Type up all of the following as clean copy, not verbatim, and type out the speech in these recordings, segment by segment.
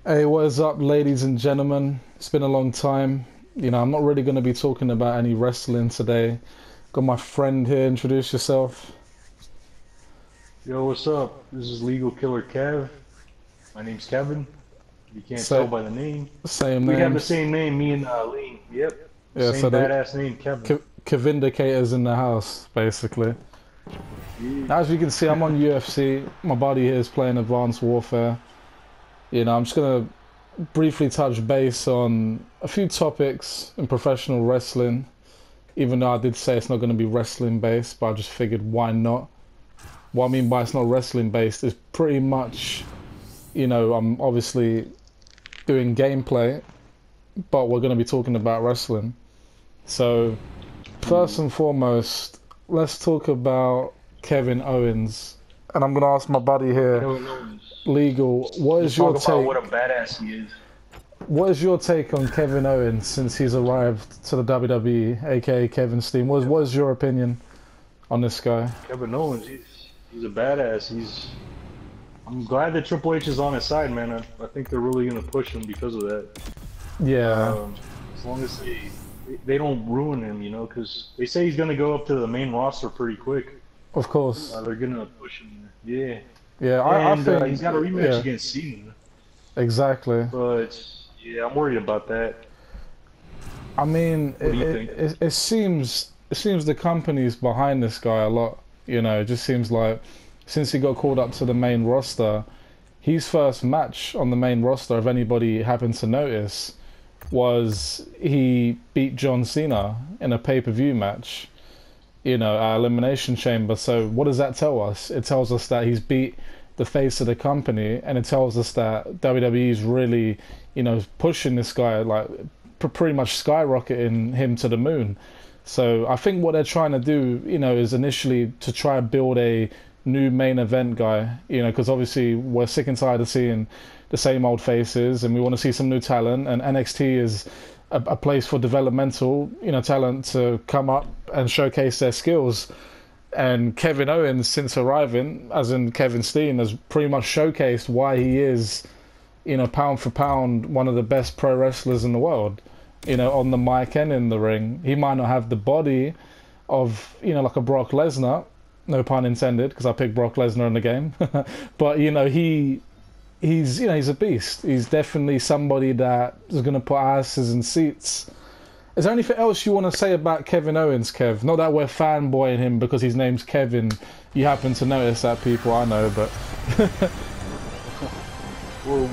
Hey, what is up, ladies and gentlemen? It's been a long time. I'm not really going to be talking about any wrestling today. Got my friend here. Introduce yourself. Yo, what's up? This is Legal Killer Kev. My name's Kevin. You can't tell Sa by the name. Same We have the names. same name, me and Lee. Yep. Yeah, Same so the badass name, Kevin. Vindicators in the house, basically. Yeah. As you can see, I'm on UFC. My buddy here is playing Advanced Warfare. I'm just going to briefly touch base on a few topics in professional wrestling. Even though I did say it's not going to be wrestling based, but I just figured why not? What I mean by it's not wrestling based is pretty much, I'm obviously doing gameplay, but we're going to be talking about wrestling. So, first and foremost, let's talk about Kevin Owens. And I'm going to ask my buddy here, Kevin Owens. Legal, what Let's is your talk about take? what a badass he is. What is your take on Kevin Owens since he's arrived to the WWE, aka Kevin Steen? What is your opinion on this guy? Kevin Owens, he's a badass. I'm glad that Triple H is on his side, man. I think they're really gonna push him because of that. Yeah, As long as they don't ruin him, because they say he's gonna go up to the main roster pretty quick. of course. They're gonna push him there. Yeah. Yeah, I And think he's got a rematch yeah, against Cena. exactly. But yeah, I'm worried about that. I mean, What do you think? it seems the company's behind this guy a lot. It just seems like since he got called up to the main roster, his first match on the main roster, if anybody happened to notice, was he beat John Cena in a pay-per-view match. At Elimination Chamber. So what does that tell us? It tells us that he's beat the face of the company, and it tells us that WWE is really, pushing this guy, like pretty much skyrocketing him to the moon. So I think what they're trying to do, is initially to try to build a new main event guy, because obviously we're sick and tired of seeing the same old faces, and we want to see some new talent, and NXT is a place for developmental, talent to come up and showcase their skills. And Kevin Owens, since arriving, as in Kevin Steen, has pretty much showcased why he is, pound for pound, one of the best pro wrestlers in the world. On the mic and in the ring. He might not have the body of, like a Brock Lesnar, no pun intended, because I picked Brock Lesnar in the game. But he's a beast. He's definitely somebody that is going to put asses in seats. Is there anything else you want to say about Kevin Owens, Kev? Not that we're fanboying him because his name's Kevin. You happen to notice that, people, I know, but... Well,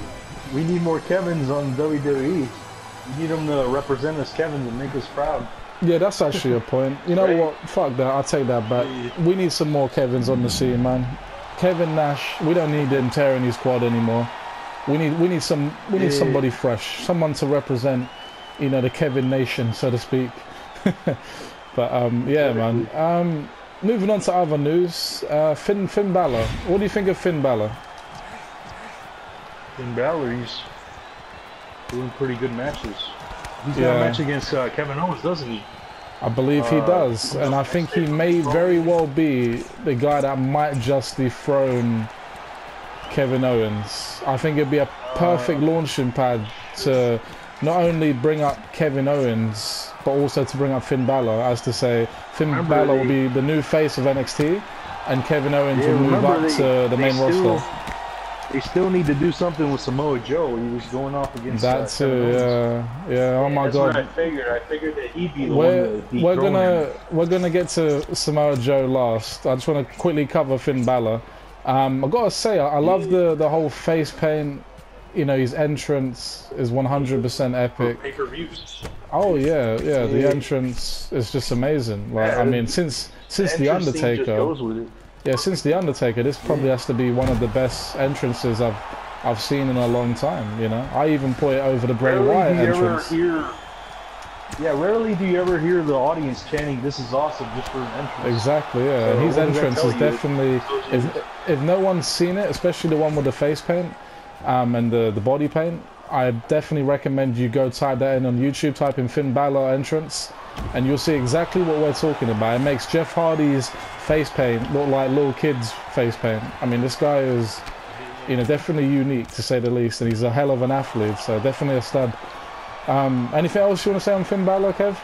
we need more Kevins on WWE. We need them to represent us Kevins and make us proud. Yeah, that's actually a point. You know Right? what? Fuck that. I'll take that back. We need some more Kevins on the scene, man. Kevin Nash, we don't need him tearing his quad anymore. We need somebody fresh, someone to represent, the Kevin Nation, so to speak. But yeah, man. Moving on to other news, Finn Balor. What do you think of Finn Balor? Finn Balor, he's doing pretty good matches. He's got Yeah. a match against Kevin Owens, doesn't he? I believe he does, and I think he may very well be the guy that might just dethrone Kevin Owens. I think it'd be a perfect launching pad to not only bring up Kevin Owens, but also to bring up Finn Balor, as to say Finn Balor will be the new face of NXT, and Kevin Owens will move up to the main roster. They still need to do something with Samoa Joe. He was going off against That Kevin too, Owens. yeah. Oh my That's God. what I figured. I figured that he'd be the one to dethrone him. We're gonna get to Samoa Joe last. I just want to quickly cover Finn Balor. I gotta say, I love the whole face paint. His entrance is 100% epic. Pay-per-views. Oh yeah. The entrance is just amazing. Like, Yeah, I mean, since the entrance theme just Undertaker, goes with it. yeah, since the Undertaker, this probably has to be one of the best entrances I've seen in a long time. I even put it over the Bray Wyatt entrance. Rarely do you ever hear the audience chanting, "This is awesome," just for an entrance. Exactly, yeah. So And his what does that entrance tell is you? definitely, if no one's seen it, especially the one with the face paint, and the body paint, I definitely recommend you go type that in on YouTube, type in Finn Balor entrance, and you'll see exactly what we're talking about. It makes Jeff Hardy's face paint look like little kids' face paint. I mean, this guy is You know, definitely unique to say the least, and he's a hell of an athlete, so definitely a stud. Anything else you want to say on Finn Balor, Kev?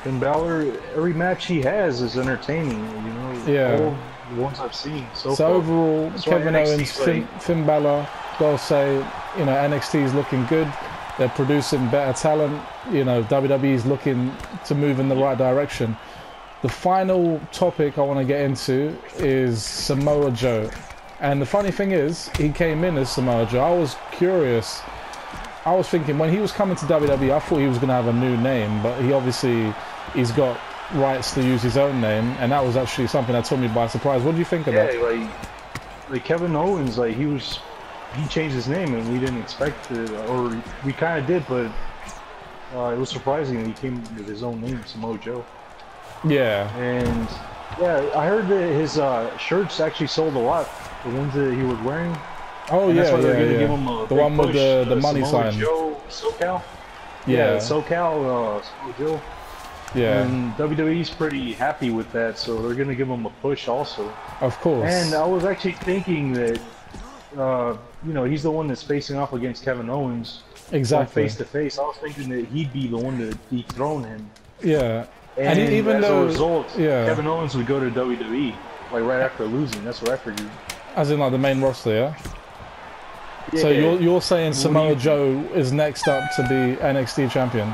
Finn Balor, every match he has is entertaining. You know, Yeah. all the ones I've seen so So far. overall, That's why Kevin Owens, NXT 's like- Finn Balor, gotta say, you know, NXT is looking good. They're producing better talent. You know, WWE is looking to move in the right direction. The final topic I want to get into is Samoa Joe. And the funny thing is, he came in as Samoa Joe. I was curious. I was thinking, when he was coming to WWE, I thought he was going to have a new name, but he's got rights to use his own name, and that was actually something that took me by surprise. What do you think of that? Yeah, like Kevin Owens, like he changed his name and we didn't expect it, or we kind of did, but it was surprising that he came with his own name, Samoa Joe. Yeah. And yeah, I heard that his shirts actually sold a lot, the ones that he was wearing. Oh And yeah, that's why they're yeah, gonna yeah. give him a The big one with push, the money Samoa sign. Joe, SoCal. Yeah. SoCal, Samoa Joe. Yeah. And WWE's pretty happy with that, so they're gonna give him a push also. Of course. And I was actually thinking that, you know, he's the one that's facing off against Kevin Owens. Exactly. Face to face. I was thinking that he'd be the one to dethrone him. Yeah. And even as though, a result, yeah. Kevin Owens would go to WWE, like right after losing. That's what I figured. As in like the main roster, yeah? Yeah, So you're saying What do Samoa you Joe is next up to be NXT champion?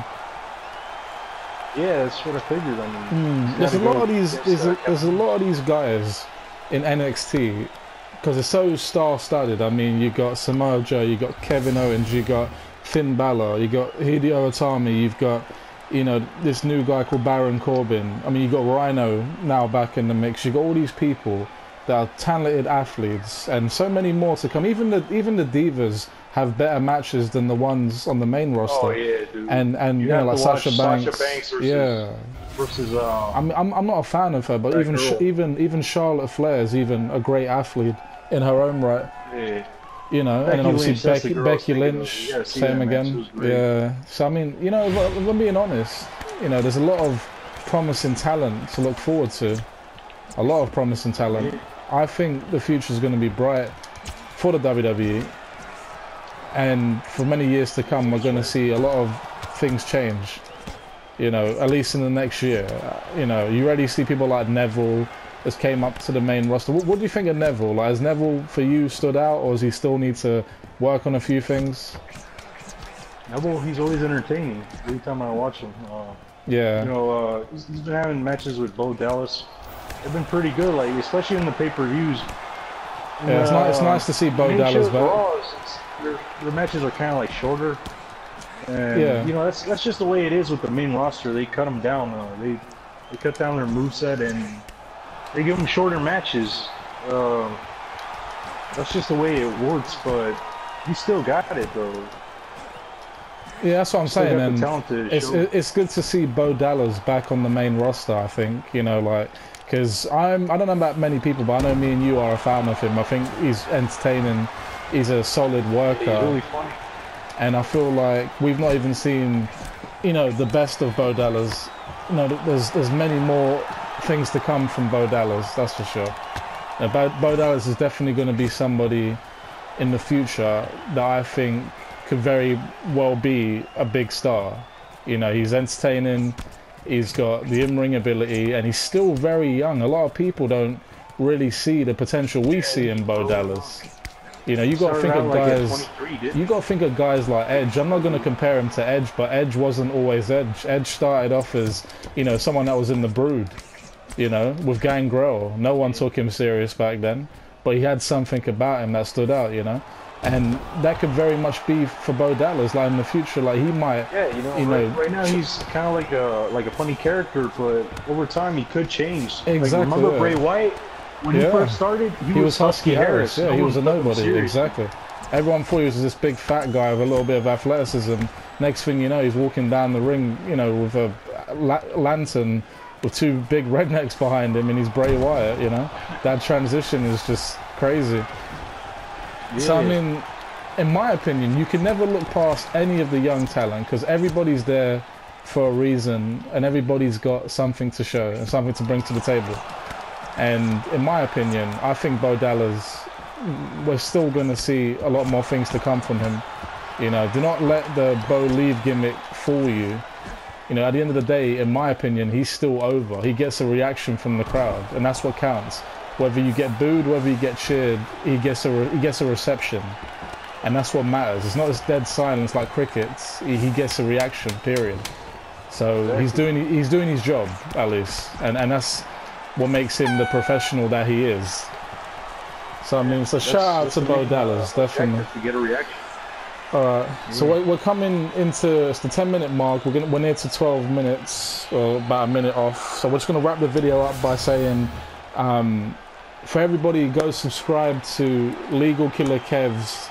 Yeah, that's what I figured. I mean, There's a gotta lot go of these. against, There's a lot of these guys in NXT because it's so star-studded. I mean, you got Samoa Joe, you got Kevin Owens, you got Finn Balor, you got Hideo Itami, you've got, you know, this new guy called Baron Corbin. I mean, you got Rhino now back in the mix. You got all these people that are talented athletes, and so many more to come. Even the Divas have better matches than the ones on the main roster. Oh yeah, dude. And you know, like Sasha Banks. versus I'm not a fan of her, but even Charlotte Flair is even a great athlete in her own right. Yeah. You know, Becky and then obviously Lynch, Becky Lynch, same again. Yeah. So I mean, you know, if I'm being honest, you know, there's a lot of promising talent to look forward to. A lot of promising talent. Yeah. I think the future is going to be bright for the WWE, and for many years to come, we're going to see a lot of things change. You know, at least in the next year. You know, you already see people like Neville has came up to the main roster. What do you think of Neville? Like, has Neville for you stood out, or does he still need to work on a few things? Neville, he's always entertaining. Every time I watch him. Yeah. You know, he's been having matches with Bo Dallas. They've been pretty good, like especially in the pay-per-views. Yeah, it's nice to see Bo Dallas back. Their matches are kind of like shorter. And, yeah. You know, that's just the way it is with the main roster. They cut them down. They cut down their moveset and they give them shorter matches. That's just the way it works, but he still got it though. Yeah, that's what I'm saying, and it's good to see Bo Dallas back on the main roster. I think, you know, like, because I don't know about many people, but I know me and you are a fan of him. I think he's entertaining. He's a solid worker. He's really funny. And I feel like we've not even seen, you know, the best of Bo Dallas. You know, there's many more things to come from Bo Dallas, that's for sure. Bo Dallas is definitely going to be somebody in the future that I think could very well be a big star. You know, he's entertaining, he's got the in-ring ability, and he's still very young. A lot of people don't really see the potential we see in Bo Dallas. You know, you got to think of guys. You got to think of guys like Edge. I'm not going to compare him to Edge, but Edge wasn't always Edge. Edge started off as, you know, someone that was in the Brood. You know, with Gangrel. No one took him serious back then, but he had something about him that stood out. You know, and that could very much be for Bo Dallas. Like in the future, like he might. Yeah, you know, right now he's kind of like a funny character, but over time he could change. Exactly. Like, remember Bray Wyatt? When he first started, he was Husky Harris. Yeah, he was a nobody. Exactly. Everyone thought he was this big fat guy with a little bit of athleticism. Next thing you know, he's walking down the ring, you know, with a lantern with two big rednecks behind him, and he's Bray Wyatt. You know, that transition is just crazy. Yeah. So I mean, in my opinion, you can never look past any of the young talent because everybody's there for a reason, and everybody's got something to show and something to bring to the table. And in my opinion, I think Bo Dallas we're still going to see a lot more things to come from him. You know, do not let the Bo leave gimmick fool you. You know, at the end of the day, in my opinion, he's still over. He gets a reaction from the crowd, and that's what counts. Whether you get booed, whether you get cheered, he gets a reception, and that's what matters. It's not this dead silence like crickets. He gets a reaction. Period. So he's doing his job at least, and that's what makes him the professional that he is. So I mean, so shout out to Bo Dallas, definitely. To get a reaction. Alright, so we're coming into it's the 10-minute mark. We're near to 12 minutes, or about a minute off. So we're just gonna wrap the video up by saying, for everybody, go subscribe to Legal Killer Kev's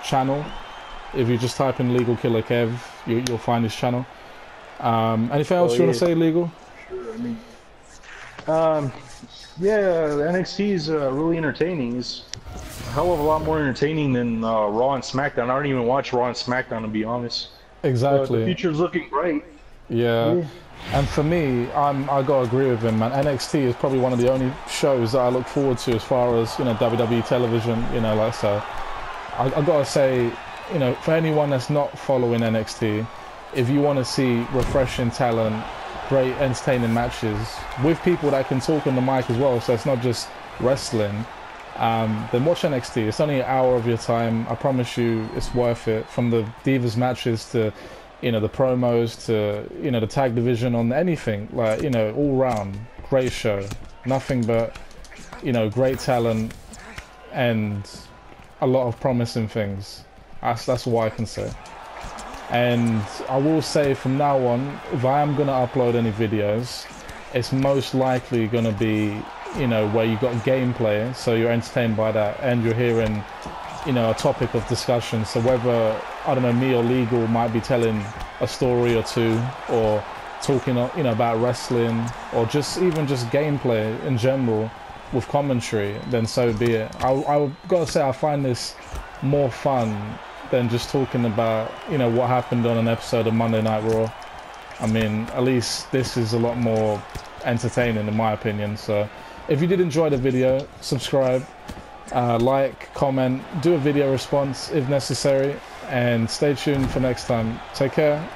channel. If you just type in Legal Killer Kev, you'll find his channel. Anything else you want to say, Legal? Sure. I mean, yeah, NXT is really entertaining. It's a hell of a lot more entertaining than Raw and SmackDown. I don't even watch Raw and SmackDown, to be honest. Exactly. The future's looking bright. Yeah. And for me, I gotta agree with him, man. NXT is probably one of the only shows that I look forward to as far as, you know, WWE television, you know, like so. I gotta say, you know, for anyone that's not following NXT, if you want to see refreshing talent, great entertaining matches with people that can talk on the mic as well, so it's not just wrestling, then watch NXT. It's only an hour of your time. I promise you it's worth it. From the Divas matches to, you know, the promos to, you know, the tag division, on anything, like, you know, all round great show. Nothing but, you know, great talent and a lot of promising things. That's what I can say. And I will say from now on, if I am going to upload any videos, it's most likely going to be, you know, where you got gameplay, so you're entertained by that, and you're hearing, you know, a topic of discussion. So whether, I don't know, me or Legal might be telling a story or two, or talking, you know, about wrestling, or just even just gameplay in general with commentary, then so be it. I gotta say, I find this more fun than just talking about, you know, what happened on an episode of Monday Night Raw. I mean, at least this is a lot more entertaining in my opinion. So if you did enjoy the video, subscribe, like, comment, do a video response if necessary, and stay tuned for next time. Take care.